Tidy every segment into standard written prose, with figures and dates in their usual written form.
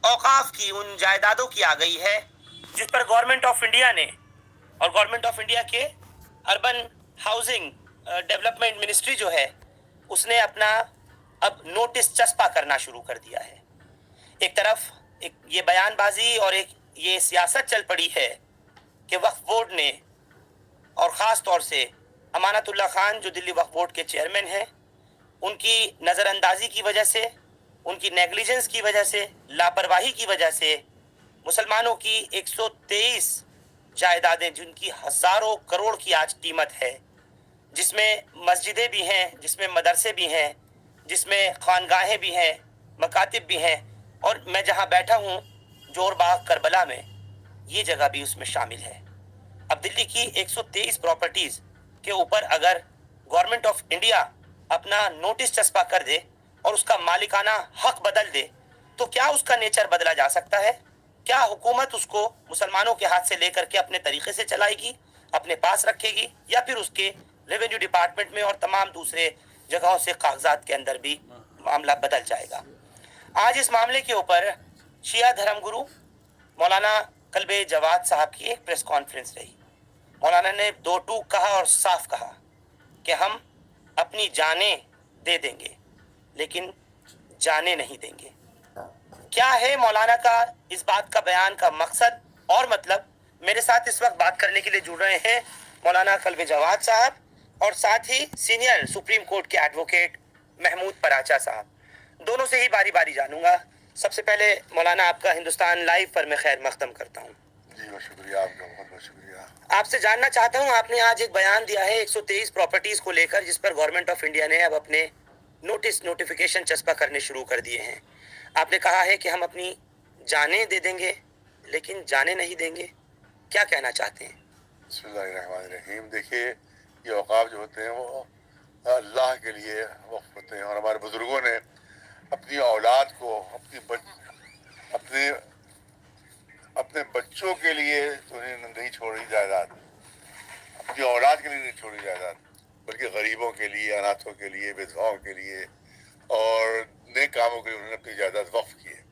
औकाफ की, उन जायदादों की आ गई है जिस पर गवर्नमेंट ऑफ इंडिया ने और गवर्नमेंट ऑफ इंडिया के अर्बन हाउसिंग डेवलपमेंट मिनिस्ट्री जो है उसने अपना अब नोटिस चस्पा करना शुरू कर दिया है। एक तरफ एक ये बयानबाजी और एक ये सियासत चल पड़ी है कि वक्फ बोर्ड ने, और ख़ास तौर से अमानतुल्लाह खान जो दिल्ली वक्फ बोर्ड के चेयरमैन हैं, उनकी नज़रअंदाजी की वजह से, उनकी नेग्लिजेंस की वजह से, लापरवाही की वजह से मुसलमानों की 123 जायदादें जिनकी हज़ारों करोड़ की आज कीमत है, जिसमें मस्जिदें भी हैं, जिसमें मदरसे भी हैं, जिसमें खानगाहें भी हैं, मकातिब भी हैं, और मैं जहाँ बैठा हूँ जोर बाग करबला में, ये जगह भी उसमें शामिल है। अब दिल्ली की 123 प्रॉपर्टीज़ के ऊपर अगर गवर्नमेंट ऑफ इंडिया अपना नोटिस चस्पा कर दे और उसका मालिकाना हक बदल दे, तो क्या उसका नेचर बदला जा सकता है? क्या हुकूमत उसको मुसलमानों के हाथ से लेकर के अपने तरीके से चलाएगी, अपने पास रखेगी, या फिर उसके रेवेन्यू डिपार्टमेंट में और तमाम दूसरे जगहों से कागजात के अंदर भी मामला बदल जाएगा? आज इस मामले के ऊपर शिया धर्मगुरु मौलाना कल्बे जवाद साहब की एक प्रेस कॉन्फ्रेंस रही। मौलाना ने दो टूक कहा और साफ कहा कि हम अपनी जानें दे देंगे लेकिन जाने नहीं देंगे। क्या है मौलाना का इस बात का बयान का मकसद और मतलब? मेरे साथ इस वक्त बात करने के लिए जुड़ रहे हैं मौलाना कल्बे जवाद साहब और साथ ही सीनियर सुप्रीम कोर्ट के एडवोकेट महमूद पराचा साहब। दोनों से ही बारी बारी जानूंगा। सबसे पहले मौलाना आपका हिंदुस्तान लाइव पर मैं खैर मकदम करता हूँ। जी बहुत शुक्रिया, आपका बहुत बहुत शुक्रिया। आपसे जानना चाहता हूँ, आपने आज एक बयान दिया है 123 प्रॉपर्टीज को लेकर, जिस पर गवर्नमेंट ऑफ इंडिया ने अब अपने नोटिफिकेशन चस्पा करने शुरू कर दिए हैं। आपने कहा है कि हम अपनी जानें दे देंगे लेकिन जाने नहीं देंगे। क्या कहना चाहते हैं? बिस्मिल्लाहिर्रहमानिर्रहीम। देखिए, ये औकाफ जो होते हैं वो अल्लाह के लिए वक्फ होते हैं, और हमारे बुजुर्गों ने अपनी औलाद को अपने अपने बच्चों के लिए तो नहीं छोड़ी जायदाद, अपनी औलाद के लिए नहीं छोड़ी जायदाद, बल्कि गरीबों के लिए, अनाथों के लिए, विधवाओं के लिए और नेक कामों के लिए उन्होंने अपनी जायदाद वक्फ की है।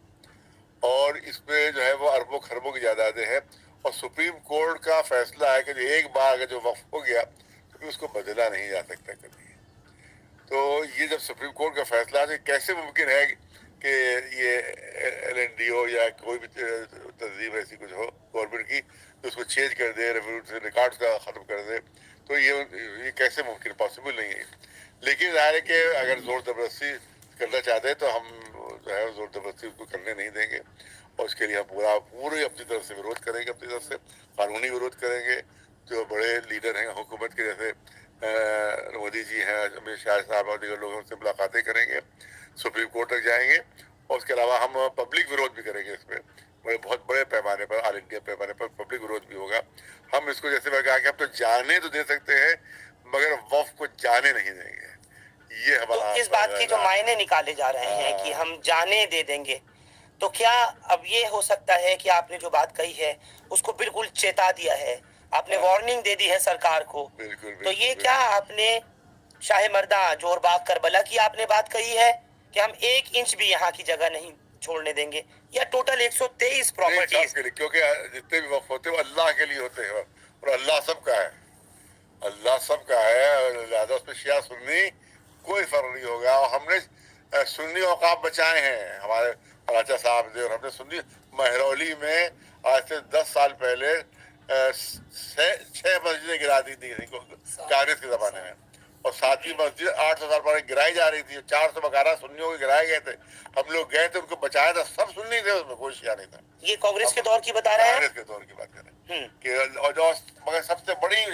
और इसमें जो है वो अरबों खरबों की जायदादें हैं, और सुप्रीम कोर्ट का फैसला है कि जो एक बार अगर जो वक्फ हो गया तो फिर उसको बदला नहीं जा सकता कभी। तो ये जब सुप्रीम कोर्ट का फैसला है तो कैसे मुमकिन है कि ये LNDO या कोई भी तंजीम ऐसी कुछ हो गवर्नमेंट की तो उसको चेंज कर दे, रिकॉर्ड्स का ख़त्म कर दे? तो ये कैसे मुमकिन, पॉसिबल नहीं है। लेकिन ज़ाहिर है कि अगर ज़ोर ज़बरदस्ती करना चाहते हैं तो हम जो है ज़ोर ज़बरदस्ती उसको करने नहीं देंगे, और उसके लिए हम पूरे अपनी तरफ से विरोध करेंगे, अपनी तरफ से कानूनी विरोध करेंगे। जो बड़े लीडर हैं हुकूमत के, जैसे मोदी जी हैं, अमित शाह साहब और दीगर लोगों से मुलाकातें करेंगे, सुप्रीम कोर्ट तक जाएंगे, और उसके अलावा हम पब्लिक विरोध भी करेंगे। इसमें बहुत बड़े पैमाने पर, ऑल इंडिया पैमाने पर पब्लिक विरोध भी होगा। हम इसको, जैसे मैं कहा कि हम तो जाने तो दे सकते हैं मगर वक्फ को जाने नहीं देंगे। ये हमारा तो इस बात के जो मायने निकाले जा रहे हैं कि हम जाने दे देंगे, तो क्या अब ये हो सकता है कि आपने जो बात कही है उसको बिल्कुल चेता दिया है, आपने वार्निंग दे दी है सरकार को? बिल्कुल, तो ये क्या आपने शाह मर्दा जोर बाग करबला की आपने बात कही है कि हम 1 इंच भी यहाँ की जगह नहीं छोड़ने देंगे, या टोटल 123 प्रॉपर्टीज? क्योंकि जितने भी वक्फ होते हैं वो अल्लाह के लिए होते हैं, और अल्लाह सबका है, अल्लाह सबका है, और लिहाजा उसमें शिया सुन्नी कोई फर्क नहीं होगा। और हमने सुन्नी औकाफ बचाए हैं, हमारे राजा साहब ने, और हमने सुन्नी महरौली में आज से 10 साल पहले 6 मस्जिदें गिरा दी थी कांग्रेस के ज़माने में, और 7वीं मस्जिद 800 साल पहले गिराई जा रही थी। 412 सुन्नियों के गिराए गए थे, हम लोग गए थे, उनको बचाया था, सब सुन्नी थे, उसमें कोई शिया नहीं था। ये कांग्रेस के दौर की बता रहे हैं? कांग्रेस के दौर की बात करें कि, और जो मगर सबसे बड़ी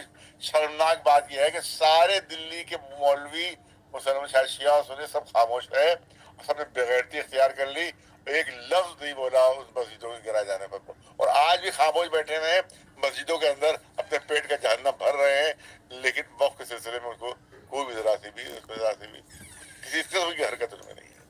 शर्मनाक बात यह है कि सारे दिल्ली के मौलवी, मुसलमान, शायद शिया और सुन्नी, सब खामोश रहे, और सबने बेगैरती इख्तियार कर ली, एक लफ्ज नहीं बोला उस मस्जिदों के गिराए जाने पर, और आज भी खामोश बैठे हुए हैं, मस्जिदों के अंदर अपने पेट का जहन्नम भर रहे हैं, लेकिन वक्फ के सिलसिले में उनको कोई भी जरा सी भी किसी किस्म की हरकत उनमें नहीं है।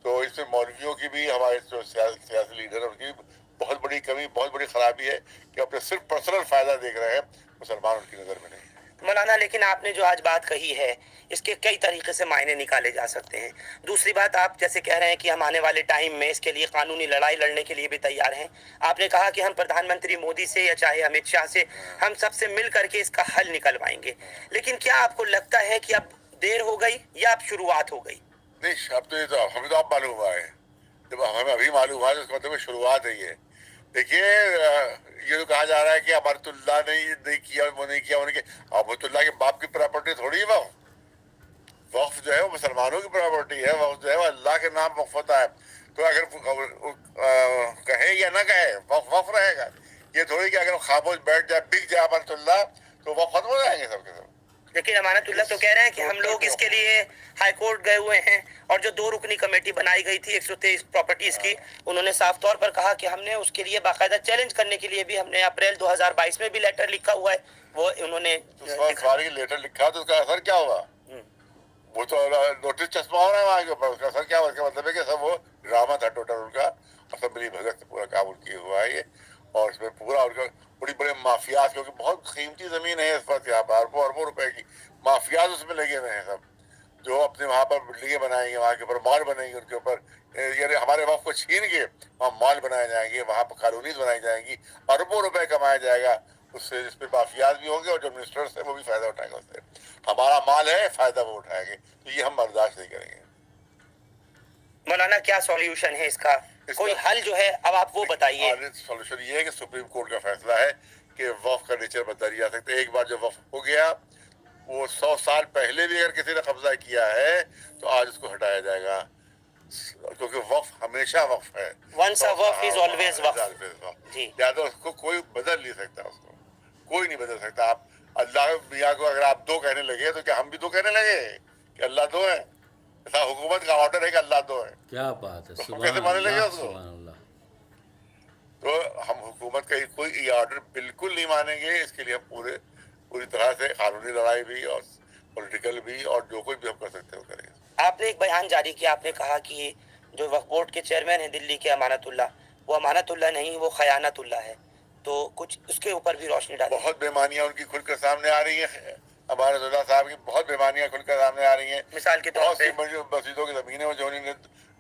तो इसमें मौलवियों की भी, हमारे जो सियासी लीडर हैं उनकी बहुत बड़ी कमी, बहुत बड़ी खराबी है कि अपने सिर्फ पर्सनल फायदा देख रहे हैं, मुसलमान उनकी नज़र में नहीं है। مولانا لیکن آپ نے جو آج بات کہی ہے اس کے کئی طریقے سے معنی نکالے جا سکتے ہیں. دوسری بات آپ جیسے کہہ رہے ہیں کہ ہم آنے والے ٹائم میں اس کے لیے قانونی لڑائی لڑنے کے لیے بھی تیار ہیں. آپ نے کہا کہ ہم پردھان منتری مودی سے یا چاہے امت شاہ سے ہم سب سے مل کر کے اس کا حل نکلوائیں گے. لیکن کیا آپ کو لگتا ہے کہ اب دیر ہو گئی یا اب شروعات ہو گئی؟ نہیں، اب تو یہ تو ہمیں تو اب معلوم ہوا ہے. جب ہمیں ابھی معلوم ہوا تو اس کا مطلب شروعات ہے. یہ دیکھیے، یہ تو کہا جا رہا ہے کہ امرت اللہ نے یہ نہیں کیا، وہ نہیں کیا، انہوں نے کیا. امرت اللہ کے باپ کی پراپرٹی تھوڑی ہے. وقف جو ہے وہ مسلمانوں کی پراپرٹی ہے. وقف جو ہے وہ اللہ کے نام وقف ہوتا ہے. تو اگر کہے یا نہ کہے وقف وقف رہے گا. یہ تھوڑی کہ اگر خاموش بیٹھ جائے، بک جائے امرت اللہ، تو وقف ختم ہو جائیں گے سب کے سب. لیکن امانت اللہ تو کہہ رہے ہیں کہ ہم لوگ اس کے لیے ہائی کورٹ گئے ہوئے ہیں، اور جو 2 رکنی کمیٹی بنائی گئی تھی 123 پراپرٹیز کی، انہوں نے صاف طور پر کہا کہ ہم نے اس کے لیے باقاعدہ چیلنج کرنے کے لیے بھی ہم نے اپریل 2022 میں بھی لیٹر لکھا ہوا ہے. وہ انہوں نے سواری لیٹر لکھا تو اس کا اثر کیا ہوا؟ وہ تو نوٹس چسپا ہو رہا ہے وہاں کے اوپر. اس کا اثر کیا ہوا؟ اس کا مطلب ہے کہ سب وہ ڈرامہ تھا ٹوٹل ان کا. اسمبلی بھگت سے پورا کام کیا ہوا ہے یہ. اور اس میں پورا ان کا بڑی بڑے مافیات، کیونکہ بہت قیمتی زمین ہے اس وقت یہاں پر، اربوں اربوں روپے کی مافیات اس میں لگے ہوئے ہیں سب، جو اپنے وہاں پر بلڈنگیں بنائیں گے، وہاں کے اوپر مال بنائیں گے، ان کے اوپر یعنی ہمارے وقت کو چھین کے وہاں مال بنائے جائیں گے، وہاں پر کالونیز بنائی جائیں گی، اربوں روپے کمایا جائے گا اس سے. جس پہ مافیات بھی ہوں گے اور جو منسٹرس ہیں وہ بھی فائدہ اٹھائیں گے اس سے. ہمارا مال ہے، فائدہ وہ اٹھائیں گے. تو یہ ہم برداشت نہیں کریں گے. مولانا کیا سولیوشن ہے اس کا؟ کوئی حل جو ہے اب آپ وہ بتائیے. سولوشن یہ ہے کہ سپریم کورٹ کا فیصلہ ہے کہ وقف کا نیچر بدلا نہیں جا سکتا. ایک بار جو وقف ہو گیا، وہ 100 سال پہلے بھی اگر کسی نے قبضہ کیا ہے تو آج اس کو ہٹایا جائے گا، کیونکہ وقف ہمیشہ وقف ہے. Once a وقف is always وقف. جی، لہٰذا اس کو کوئی بدل نہیں سکتا. اس کو کوئی نہیں بدل سکتا. آپ اللہ میاں کو اگر آپ 2 کہنے لگے تو کیا ہم بھی 2 کہنے لگے کہ اللہ 2 ہے؟ ایسا حکومت کا آرڈر ہے کہ اللہ 2 ہے. کیا بات ہے! تو ہم سبحان کیسے ماننے لگے اللہ، اس کو؟ سبحان اللہ. تو ہم حکومت کا کوئی یہ آرڈر بالکل نہیں مانیں گے. اس کے لیے ہم پوری طرح سے قانونی لڑائی بھی اور پولیٹیکل بھی اور جو کوئی بھی ہم کر سکتے ہیں وہ کریں گے. آپ نے ایک بیان جاری کیا، آپ نے کہا کہ جو وقف بورڈ کے چیئرمین ہیں دلی کے امانت اللہ، وہ امانت اللہ نہیں، وہ خیانت اللہ ہے. تو کچھ اس کے اوپر بھی روشنی ڈالیں. بہت بیمانیاں ان کی کھل کر سامنے آ رہی ہیں. امانت اللہ صاحب کی بہت بیمانیاں کھل کر سامنے آ رہی ہیں. مثال کے طور بہت پہ سی مسجدوں کی زمینیں جو انہوں نے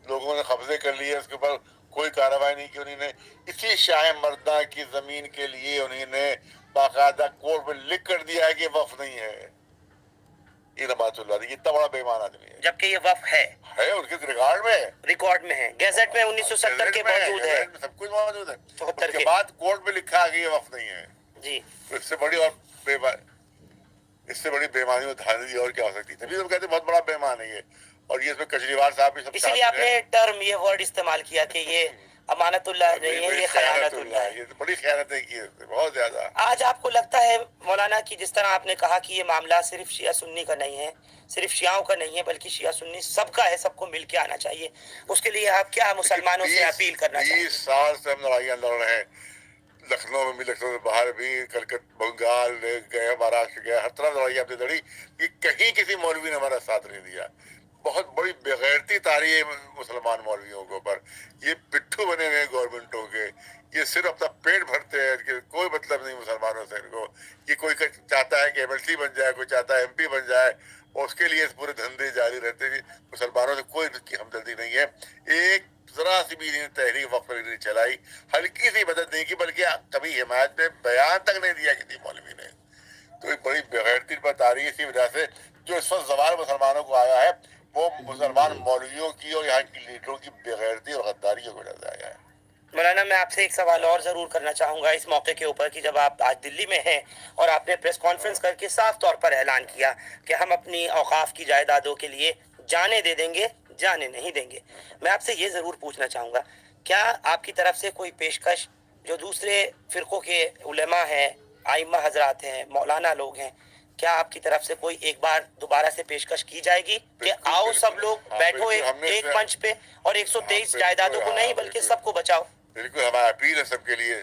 لوگوں نے قبضے کر لی ہے، اس کے اوپر کوئی کارروائی نہیں کی انہوں نے. اسی شاہ مردہ کی زمین کے لیے انہوں نے باقاعدہ کورٹ میں لکھ کر دیا ہے کہ وقف نہیں ہے. یہ امانت اللہ یہ اتنا بڑا بے ایمان آدمی ہے، جبکہ یہ وقف ہے ان کے ریکارڈ میں، ریکارڈ میں ہے، گیزٹ میں 1970 کے موجود ہے، سب کچھ موجود ہے. 74 اس کے بعد کورٹ میں لکھا کہ یہ وقف نہیں ہے. جی. اس سے بڑی اور اس سے بڑی بےمانی اور دھاندلی اور کیا ہو سکتی ہے؟ تبھی تو کہتے ہیں بہت بڑا بےمان ہے یہ. اور یہ اس میں کیجریوال صاحب بھی سب اسی لیے آپ نے ٹرم یہ ورڈ استعمال کیا کہ یہ امانت اللہ نہیں ہے، یہ خیانت اللہ ہے. یہ بڑی خیانتیں کی بہت زیادہ. آج آپ کو لگتا ہے مولانا کہ جس طرح آپ نے کہا کہ یہ معاملہ صرف شیعہ سنی کا نہیں ہے، صرف شیعوں کا نہیں ہے، بلکہ شیعہ سنی سب کا ہے، سب کو مل کے آنا چاہیے، اس کے لیے آپ کیا مسلمانوں سے اپیل کرنا چاہیے؟ 20 سال سے ہم لڑائیاں لڑ رہے ہیں، لکھنؤ میں بھی، لکھنؤ سے باہر بھی، کلکتہ، بنگال گئے، مہاراشٹر گئے، ہر طرف لڑائیاں اپنی لڑی کہ کہیں کسی مولوی نے ہمارا ساتھ نہیں دیا. بہت بڑی بغیرتی تاری ہے مسلمان مولویوں کے اوپر. یہ پٹھو بنے ہوئے گورنمنٹوں کے، یہ صرف اپنا پیٹ بھرتے ہیں، کہ کوئی مطلب نہیں مسلمانوں سے ان کو. یہ کوئی چاہتا ہے کہ ایم ایل سی بن جائے، کوئی چاہتا ہے ایم پی بن جائے، اور اس کے لیے پورے دھندے جاری رہتے ہیں. مسلمانوں سے کوئی ہمدردی نہیں ہے. ایک ذرا سی بھی تحریک وقف نہیں چلائی، ہلکی سی مدد نہیں کی، بلکہ کبھی حمایت میں بیان تک نہیں دیا کسی مولوی نے. تو ایک بڑی بغیرتی پر آ رہی ہے. اسی وجہ سے جو اس وقت زوال مسلمانوں کو آیا ہے وہ مسلمان مولویوں کی اور یہاں کی لیڈروں کی بغیرتی اور غداری کی وجہ سے آیا ہے. مولانا میں آپ سے ایک سوال اور ضرور کرنا چاہوں گا اس موقع کے اوپر کہ جب آپ آج دلی میں ہیں اور آپ نے پریس کانفرنس کر کے صاف طور پر اعلان کیا کہ ہم اپنی اوقاف کی جائیدادوں کے لیے جانے دے دیں گے، جانے نہیں دیں گے، میں آپ سے یہ ضرور پوچھنا چاہوں گا، کیا آپ کی طرف سے کوئی پیشکش جو دوسرے فرقوں کے علماء ہیں، ائمہ حضرات ہیں، مولانا لوگ ہیں، کیا آپ کی طرف سے کوئی ایک بار دوبارہ سے پیشکش کی جائے گی کہ آؤ سب لوگ بیٹھو ایک منچ پہ اور 123 جائیدادوں کو نہیں بلکہ سب کو بچاؤ؟ بالکل ہماری اپیل ہے سب کے لیے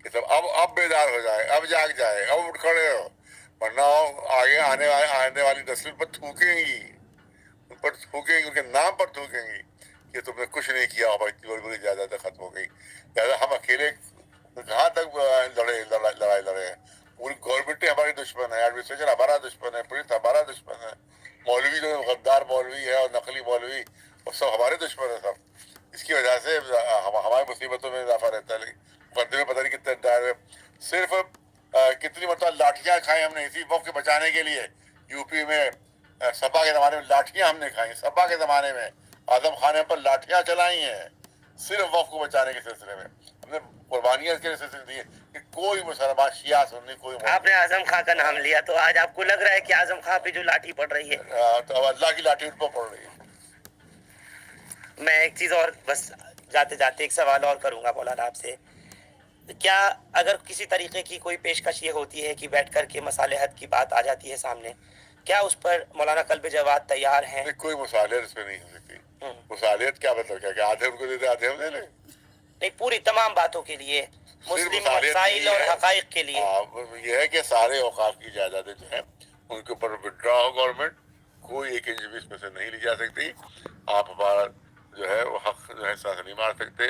کہ سب اب بیدار ہو جائے، اب جاگ جائے، اب اٹھ کھڑے ہو، ورنہ آگے آنے والی نسل پر تھوکیں گی، ان پر تھوکیں گی، ان کے نام پر تھوکیں گی کہ تم نے کچھ نہیں کیا، ہماری اتنی بڑی بڑی جائیدادیں ختم ہو گئی. لہٰذا ہم اکیلے کہاں تک لڑائی لڑے ہیں؟ پوری گورنمنٹ ہماری دشمن ہے، ایڈمنسٹریشن ہمارا دشمن कीमतों में इजाफा रहता है, लेकिन मुकदमे पता नहीं कितने दायर हुए। सिर्फ कितनी मतलब लाठियाँ खाई हमने इसी वक्त के बचाने के लिए। यूपी में सपा के ज़माने में लाठियाँ हमने खाई, सपा के ज़माने में आजम खान पर लाठियाँ चलाई हैं सिर्फ वक्त को बचाने के सिलसिले में। हमने कुर्बानियाँ इसके सिलसिले दी कि कोई मुसलमान शिया सुन्नी कोई आपने आजम खां का नाम लिया तो आज आपको लग रहा है कि आजम खां पे जो लाठी पड़ रही है तो अब अल्लाह की लाठी उन पर पड़ रही है। मैं एक चीज और बस जाते जाते एक सवाल और करूंगा मौलाना आपसे, क्या अगर किसी तरीके की कोई पेशकश ये होती है कि बैठ कर के मसालेहत की बात आ जाती है सामने, क्या उस पर मौलाना कल्ब जवाद तैयार हैं? कोई मुसालियत इसमें नहीं हो सकती। मुसालियत क्या मतलब क्या, आधे उनको दे दे आधे हम ले लें? नहीं, पूरी तमाम बातों के लिए, मुस्लिम मसाइल और हकाइक के लिए। ये है कि सारे औकाफ की जायदादें जो है उनके ऊपर विड्रॉ हो गवर्नमेंट, कोई एक इंच भी इसमें से नहीं ली जा सकती। आप हमारा जो है वो हक जो है सांस नहीं मार सकते।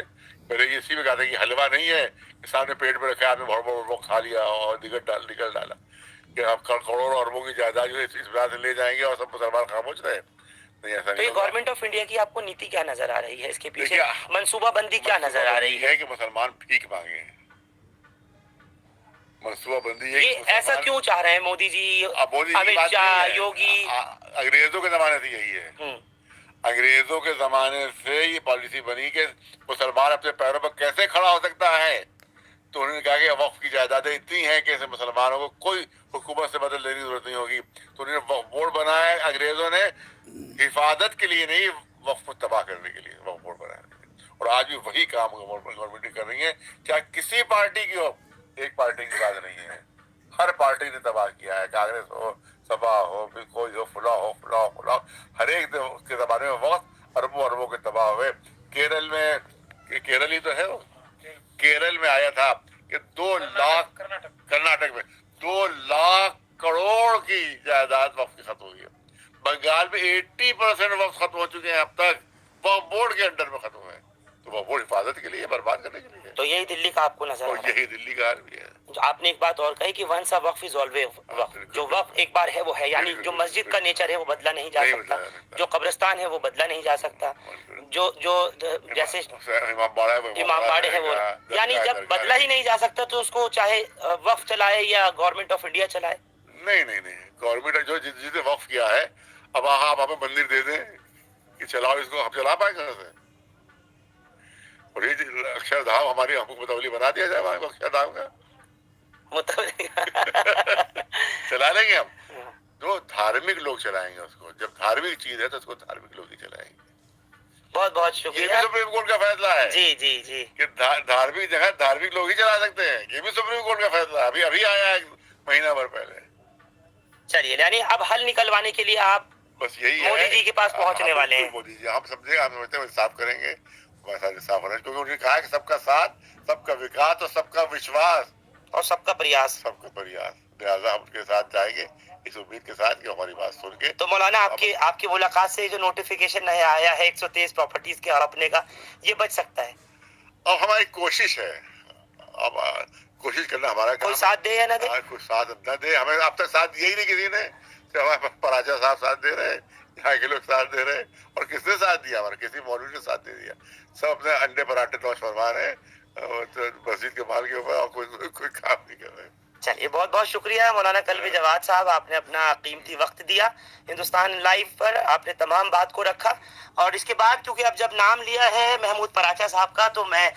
पहले इसी में कहा था कि हलवा नहीं है कि सामने पेट में रखा, आपने भर खा लिया और निकल डाला कि आप करोड़ों अरबों की जायदाद जो इस बात से ले जाएंगे और सब मुसलमान खामोश रहे। नहीं, ऐसा तो ये गवर्नमेंट ऑफ इंडिया की आपको नीति क्या नजर आ रही है? इसके पीछे मनसूबाबंदी क्या नजर आ रही है? कि मुसलमान भीख मांगे, मनसूबाबंदी है। ये ऐसा क्यों चाह रहे हैं मोदी जी, अमित शाह, योगी? अंग्रेजों के जमाने से यही है। अंग्रेजों के जमाने से ये पॉलिसी बनी कि मुसलमान अपने पैरों पर कैसे खड़ा हो सकता है। तो उन्होंने कहा कि वक्फ की जायदादें इतनी हैं कि ऐसे मुसलमानों को कोई हुकूमत से मदद लेने की जरूरत नहीं होगी। तो उन्होंने वक्फ बोर्ड बनाया अंग्रेजों ने, हिफाजत के लिए नहीं, वक्फ को तबाह करने के लिए वक्फ बोर्ड बनाया। और आज भी वही काम गवर्नमेंट कर रही है, चाहे किसी पार्टी की हो। एक पार्टी की बात नहीं है, हर पार्टी ने तबाह किया है, कांग्रेस हो, सपा हो, कोई हो, फुला हर एक के जमाने में वक्त अरबों के तबाह हुए। केरल में, केरल ही तो है वो, केरल में आया था कि 2 लाख, कर्नाटक में 2 लाख करोड़ की जायदाद वक्त की खत्म हुई है। बंगाल में 80% वक्त खत्म हो चुके हैं अब तक, वक्फ बोर्ड के अंडर में खत्म हुए। तो वक्फ बोर्ड हिफाजत के लिए, बर्बाद करने के लिए। तो यही दिल्ली का आपको नजर आ रहा है? यही दिल्ली का हाल भी है। आपने एक बात और कही कि वंस अ वक्फ इज ऑलवेज वक्फ। जो वक्फ एक बार है वो है, यानी जो मस्जिद का नेचर है वो बदला नहीं जा सकता, जो कब्रिस्तान है वो बदला नहीं जा सकता, जो जैसे इमाम बाड़े है वो, यानी जब बदला ही नहीं जा सकता तो उसको चाहे वक्फ चलाए या गवर्नमेंट ऑफ इंडिया चलाए। नहीं, गवर्नमेंट जो जिसने वक्फ किया है, अब आप हमें मंदिर दे दें कि चलाओ इसको, हम चला पाएंगे कैसे? और ये अक्षरधाम हमारी हुकूमत बना दिया जाए अक्षरधाम का चला लेंगे हम। जो धार्मिक लोग चलाएंगे उसको, जब धार्मिक चीज है तो उसको धार्मिक लोग ही चलाएंगे। बहुत बहुत शुक्रिया। ये भी सुप्रीम कोर्ट का फैसला है। जी जी जी, कि धार्मिक जगह धार्मिक लोग ही चला सकते हैं। ये भी सुप्रीम कोर्ट का फैसला है, अभी आया है महीना भर पहले। चलिए, यानी अब हल निकलवाने के लिए आप बस यही मोदी जी के पास पहुंचने वाले हैं। मोदी जी हम समझे, हम समझते हैं साफ करेंगे, साफ होना, क्योंकि उन्होंने कहा कि सबका साथ, सबका विकास और सबका विश्वास और सबका प्रयास। लिहाजा हम उनके साथ जाएंगे इस उम्मीद के साथ कि हमारी बात सुन के। तो मौलाना आपकी मुलाकात से जो नोटिफिकेशन नया आया है 123 प्रॉपर्टीज के हड़पने का, ये बच सकता है? अब हमारी कोशिश है, अब कोशिश करना हमारा काम। कोई साथ दे या ना दे? कोई साथ न दे, हमें अब तक साथ दिया ही नहीं किसी ने। हमारे पराचा साहब साथ दे रहे, यहाँ के लोग साथ दे रहे, और किसने साथ दिया? हमारा किसी मौलवी ने साथ दे दिया। सब अपने अंडे पराठे नौश फरमान है मस्जिद के माल के ऊपर, और कोई काम नहीं कर रहे। चलिए, बहुत बहुत शुक्रिया मौलाना कल्बी जवाद साहब, आपने अपना कीमती वक्त दिया हिंदुस्तान लाइव पर, आपने तमाम बात को रखा। और इसके बाद क्योंकि अब जब नाम लिया है महमूद पराचा साहब का, तो मैं